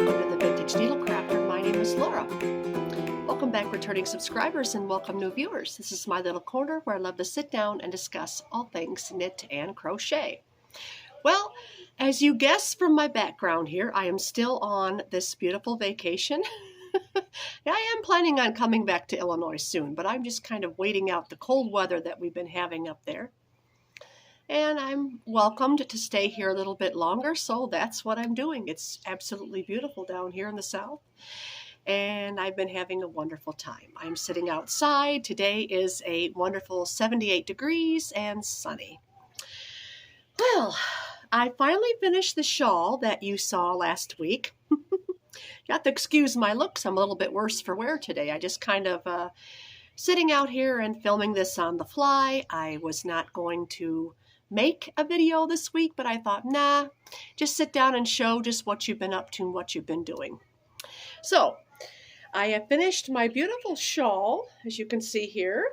welcome to the Vintage Needle Crafter. My name is Laura. Welcome back returning subscribers and welcome new viewers. This is my little corner where I love to sit down and discuss all things knit and crochet. Well, as you guessed from my background here, I am still on this beautiful vacation. I am planning on coming back to Illinois soon, but I'm just kind of waiting out the cold weather that we've been having up there. And I'm welcomed to stay here a little bit longer, so that's what I'm doing. It's absolutely beautiful down here in the south, and I've been having a wonderful time. I'm sitting outside. Today is a wonderful 78 degrees and sunny. Well, I finally finished the shawl that you saw last week. You have to excuse my looks. I'm a little bit worse for wear today. I just kind of sitting out here and filming this on the fly. I was not going to make a video this week, but I thought, nah, just sit down and show just what you've been up to and what you've been doing. So I have finished my beautiful shawl, as you can see here.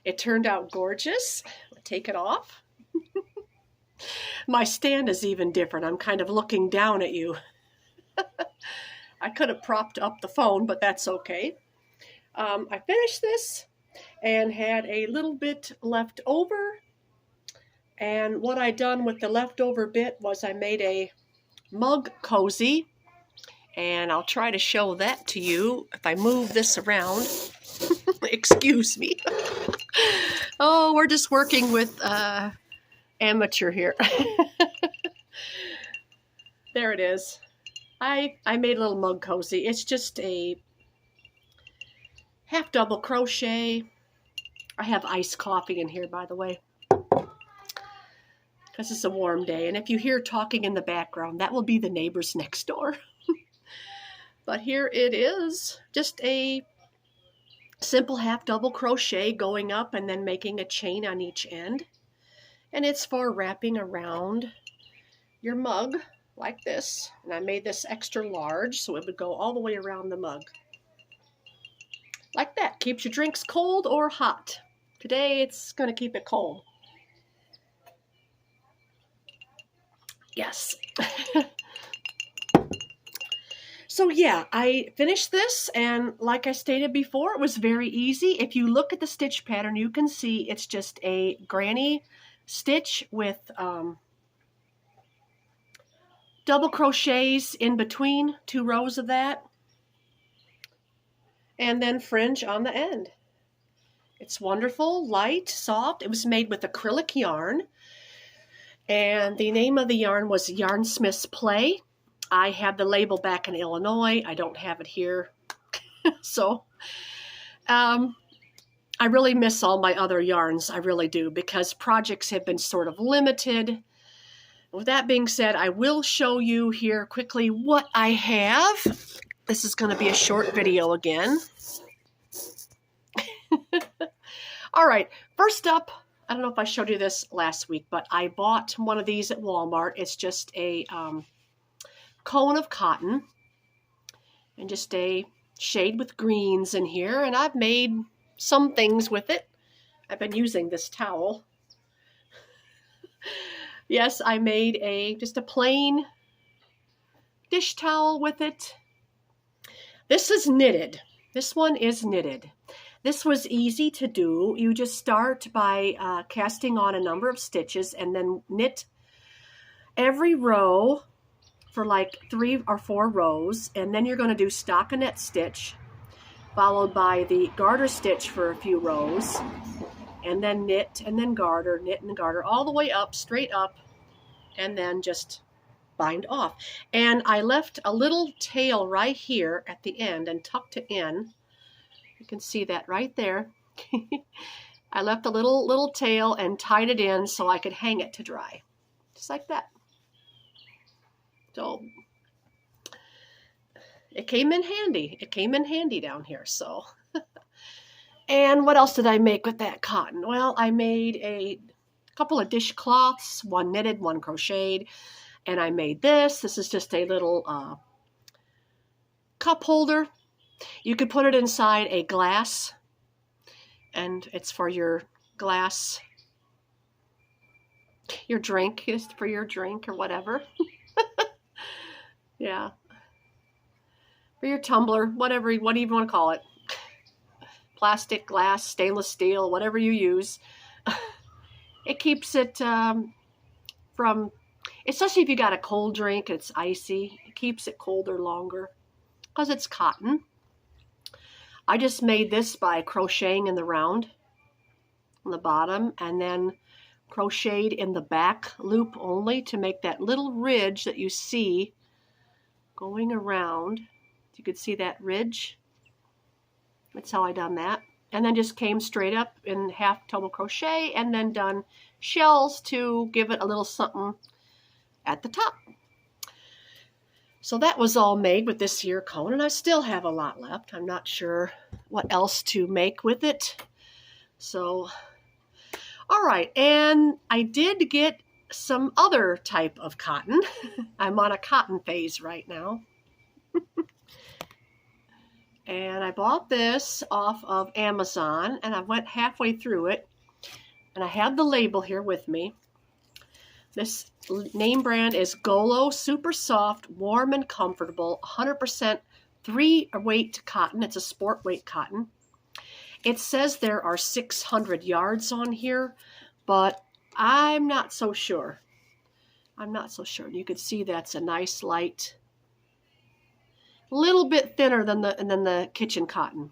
It turned out gorgeous. I'll take it off. My stand is even different. I'm kind of looking down at you. I could have propped up the phone, but that's okay. I finished this and had a little bit left over, and what I done with the leftover bit was I made a mug cozy, and I'll try to show that to you if I move this around. Excuse me. Oh, we're just working with amateur here. There it is. I made a little mug cozy. It's just a half double crochet. I have iced coffee in here, by the way, because it's a warm day. And if you hear talking in the background, that will be the neighbors next door. But here it is, just a simple half double crochet going up and then making a chain on each end. And it's for wrapping around your mug like this. And I made this extra large so it would go all the way around the mug. Like that. Keeps your drinks cold or hot. Today it's going to keep it cold. Yes. So yeah, I finished this, and like I stated before, it was very easy. If you look at the stitch pattern, you can see it's just a granny stitch with double crochets in between 2 rows of that, and then fringe on the end. It's wonderful, light, soft. It was made with acrylic yarn, and the name of the yarn was Yarnsmith's Play. I have the label back in Illinois. I don't have it here. So I really miss all my other yarns. I really do, because projects have been sort of limited. With that being said, I will show you here quickly what I have. This is going to be a short video again. All right, first up, I don't know if I showed you this last week, but I bought one of these at Walmart. It's just a cone of cotton and just a shade with greens in here, and I've made some things with it. I've been using this towel. Yes, I made just a plain dish towel with it. This is knitted. This one is knitted. This was easy to do. You just start by casting on a number of stitches and then knit every row for like 3 or 4 rows, and then you're going to do stockinette stitch followed by the garter stitch for a few rows, and then knit and then garter, knit and garter all the way up, straight up, and then just bind off. And I left a little tail right here at the end and tucked it in. You can see that right there. I left a little tail and tied it in so I could hang it to dry. Just like that. So it came in handy. It came in handy down here. So, and what else did I make with that cotton? Well, I made a couple of dishcloths, one knitted, one crocheted, and I made this. This is just a little cup holder. You could put it inside a glass, and it's for your glass, your drink, just for your drink or whatever. Yeah. For your tumbler, whatever you want to call it. Plastic, glass, stainless steel, whatever you use. It keeps it from, especially if you got a cold drink and it's icy, it keeps it colder longer because it's cotton. I just made this by crocheting in the round on the bottom and then crocheted in the back loop only to make that little ridge that you see going around. You could see that ridge. That's how I done that. And then just came straight up in half double crochet and then done shells to give it a little something at the top. So that was all made with this here cone, and I still have a lot left. I'm not sure what else to make with it. So, all right, and I did get some other type of cotton. I'm on a cotton phase right now. And I bought this off of Amazon, and I went halfway through it, and I have the label here with me. This name brand is Golo Super Soft, Warm and Comfortable, 100% 3-weight cotton. It's a sport weight cotton. It says there are 600 yards on here, but I'm not so sure. I'm not so sure. You can see that's a nice light, little bit thinner than the kitchen cotton.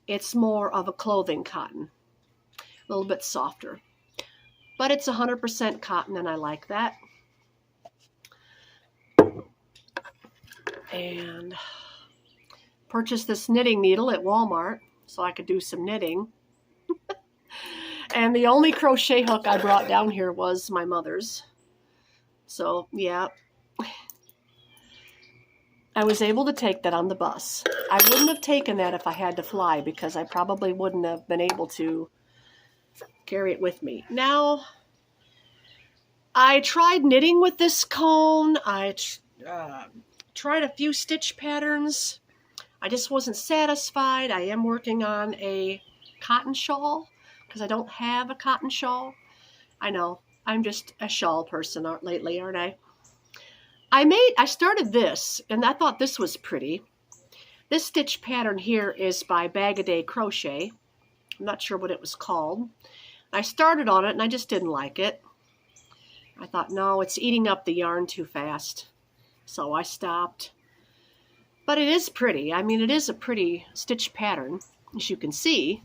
It's more of a clothing cotton, a little bit softer. But it's 100% cotton, and I like that. And purchased this knitting needle at Walmart so I could do some knitting. And the only crochet hook I brought down here was my mother's. So, yeah. I was able to take that on the bus. I wouldn't have taken that if I had to fly because I probably wouldn't have been able to carry it with me. Now, I tried knitting with this cone. I tried a few stitch patterns. I just wasn't satisfied. I am working on a cotton shawl because I don't have a cotton shawl. I know, I'm just a shawl person lately, aren't I? I started this, and I thought this was pretty. This stitch pattern here is by Bag-A-Day Crochet. I'm not sure what it was called. I started on it, and I just didn't like it. I thought, no, it's eating up the yarn too fast. So I stopped. But it is pretty. I mean, it is a pretty stitch pattern, as you can see.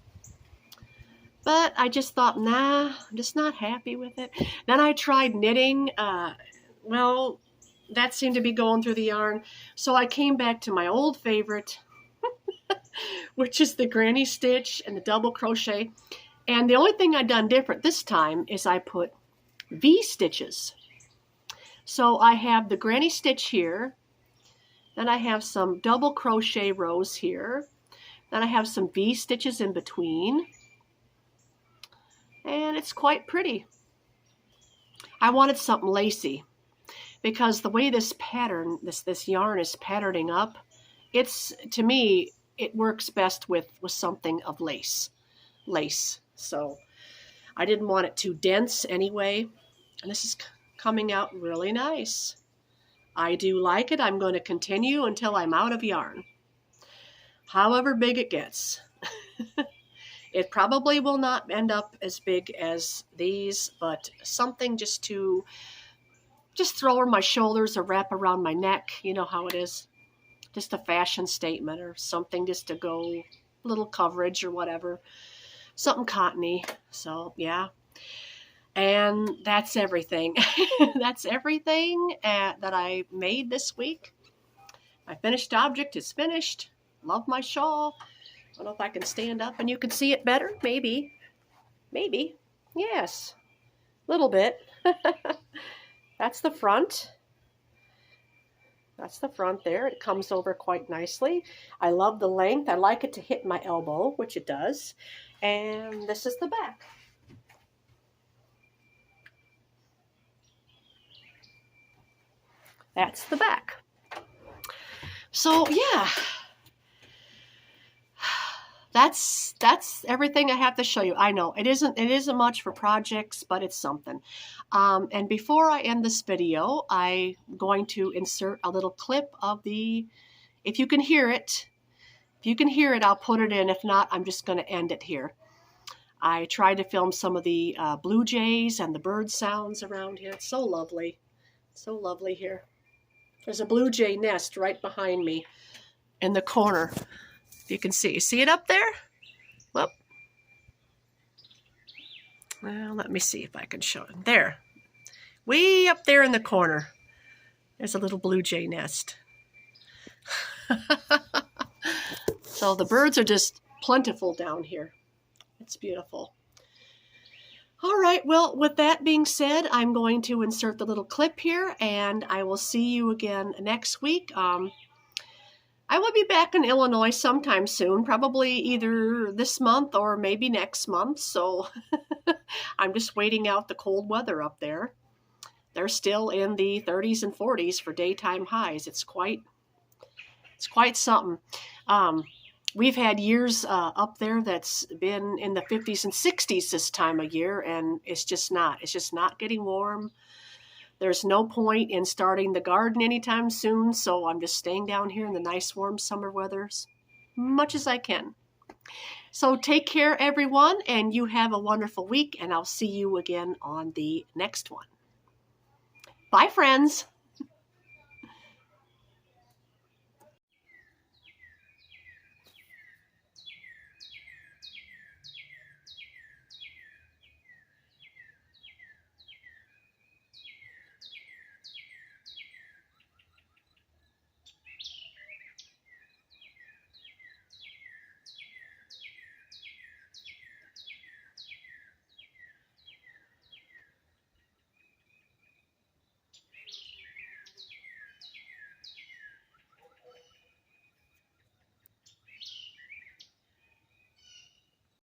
But I just thought, nah, I'm just not happy with it. Then I tried knitting. Well, that seemed to be going through the yarn. So I came back to my old favorite, which is the granny stitch and the double crochet. And the only thing I've done different this time is I put V stitches. So I have the granny stitch here. Then I have some double crochet rows here. Then I have some V stitches in between. And it's quite pretty. I wanted something lacy because the way this pattern, this yarn is patterning up, to me, it works best with something of lace. So I didn't want it too dense anyway. And this is coming out really nice. I do like it. I'm going to continue until I'm out of yarn. However big it gets. It probably will not end up as big as these, but something just to throw over my shoulders or wrap around my neck. You know how it is. Just a fashion statement or something just to go a little coverage or whatever. Something cottony. So, yeah. And that's everything. That's everything that I made this week. My finished object is finished. Love my shawl. I don't know if I can stand up and you can see it better. Maybe. Yes. A little bit. That's the front. That's the front there. It comes over quite nicely. I love the length. I like it to hit my elbow, which it does. And this is the back. That's the back. So, yeah. that's everything I have to show you. I know it isn't much for projects, but it's something. And before I end this video, I'm going to insert a little clip of the, if you can hear it, I'll put it in. If not, I'm just going to end it here. I tried to film some of the blue jays and the bird sounds around here. It's so lovely. So lovely here. There's a blue jay nest right behind me in the corner. You can see it up there? Well, let me see if I can show it. There. Way up there in the corner. There's a little blue jay nest. So the birds are just plentiful down here. It's beautiful. All right, well, with that being said, I'm going to insert the little clip here, and I will see you again next week. I will be back in Illinois sometime soon, probably either this month or maybe next month, so I'm just waiting out the cold weather up there. They're still in the 30s and 40s for daytime highs. It's quite something. We've had years up there that's been in the 50s and 60s this time of year, and it's just not getting warm. There's no point in starting the garden anytime soon, so I'm just staying down here in the nice warm summer weather as much as I can. So take care, everyone, and you have a wonderful week, and I'll see you again on the next one. Bye, friends.